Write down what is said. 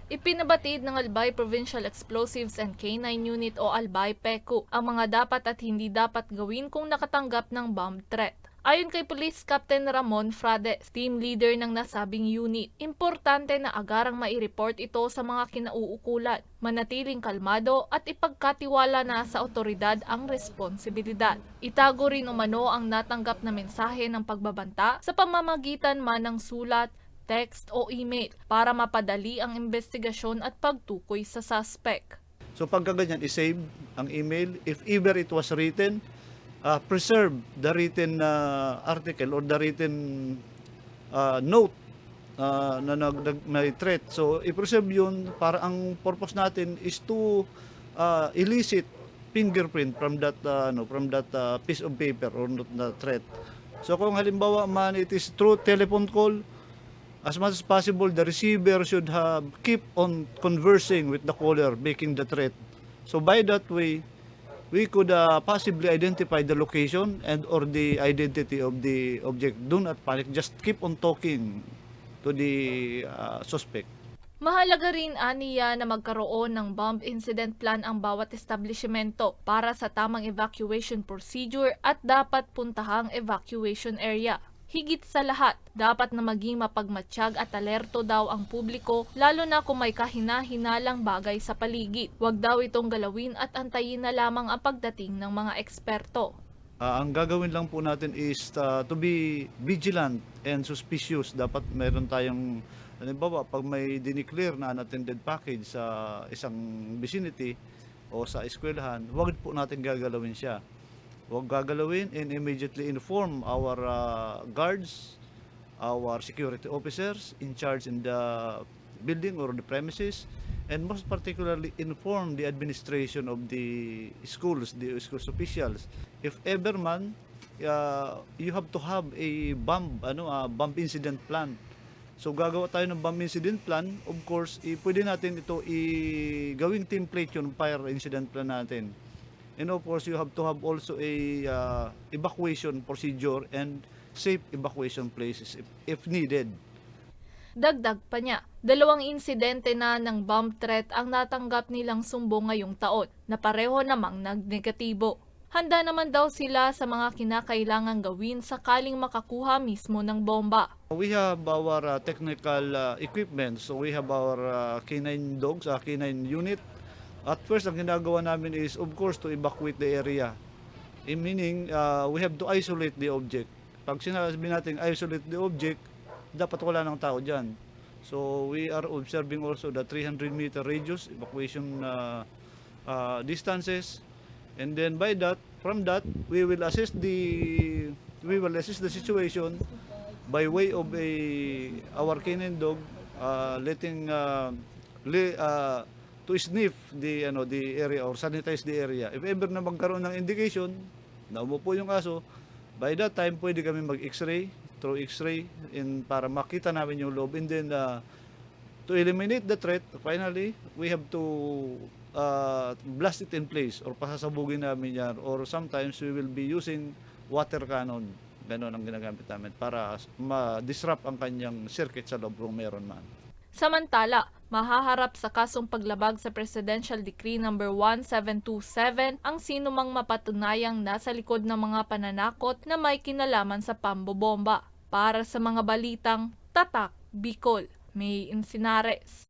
Ipinabatid ng Albay Provincial Explosives and K9 Unit o Albay PECU ang mga dapat at hindi dapat gawin kung nakatanggap ng bomb threat. Ayon kay Police Captain Ramon Frade, team leader ng nasabing unit, importante na agarang mai-report ito sa mga kinauukulan, manatiling kalmado at ipagkatiwala na sa otoridad ang responsibilidad. Itago rin umano ang natanggap na mensahe ng pagbabanta sa pamamagitan man ng sulat, text o email para mapadali ang investigasyon at pagtukoy sa suspect. So pagka ganyan, isave ang email. If ever it was written, preserve the written article or the written note na may threat. So i-preserve yun para ang purpose natin is to elicit fingerprint from that piece of paper or not the threat. So kung halimbawa man it is through telephone call, as much as possible, the receiver should have keep on conversing with the caller, making the threat. So by that way, we could possibly identify the location and or the identity of the object. Do not panic, just keep on talking to the suspect. Mahalaga rin aniya na magkaroon ng bomb incident plan ang bawat establishmento para sa tamang evacuation procedure at dapat puntahang evacuation area. Higit sa lahat, dapat na maging mapagmatsyag at alerto daw ang publiko lalo na kung may kahina-hinalang bagay sa paligid. Huwag daw itong galawin at antayin na lamang ang pagdating ng mga eksperto. Ang gagawin lang po natin is to be vigilant and suspicious. Dapat meron tayong, halimbawa, pag may dineclare na unattended package sa isang vicinity o sa eskwelahan, huwag po natin gagalawin siya. Huwag gagalawin and immediately inform our guards, our security officers in charge in the building or the premises, and most particularly inform the administration of the schools officials. If ever man, you have to have a bomb incident plan. So gagawa tayo ng bomb incident plan, of course, pwede natin ito gawing template yung fire incident plan natin. And of course, you have to have also a evacuation procedure and safe evacuation places if needed. Dagdag pa niya, 2 insidente na ng bomb threat ang natanggap nilang sumbong ngayong taon na pareho namang nagnegatibo. Handa naman daw sila sa mga kinakailangang gawin sakaling makakuha mismo ng bomba. We have our technical equipment. So we have our K9 dogs, K9 unit. At first, ang ginagawa namin is, of course, to evacuate the area. Meaning, we have to isolate the object. Pag sinabi natin isolate the object, dapat wala ng tao dyan. So, we are observing also the 300-meter radius evacuation distances. And then by that, from that, we will assess the situation by way of our canine dog to sniff the area or sanitize the area. If ever na magkaroon ng indication na umupo yung aso, by that time pwede kami mag-X-ray, through X-ray para makita namin yung loob. And then to eliminate the threat, finally we have to blast it in place or pasasabugin namin yan, or sometimes we will be using water cannon. Ganon ang ginagamit namin para ma-disrupt ang kanyang circuit sa loob kung meron man. Samantala, mahaharap sa kasong paglabag sa Presidential Decree No. 1727 ang sinumang mapatunayang nasa likod ng mga pananakot na may kinalaman sa pambobomba. Para sa mga balitang Tatak, Bicol, May Insinares.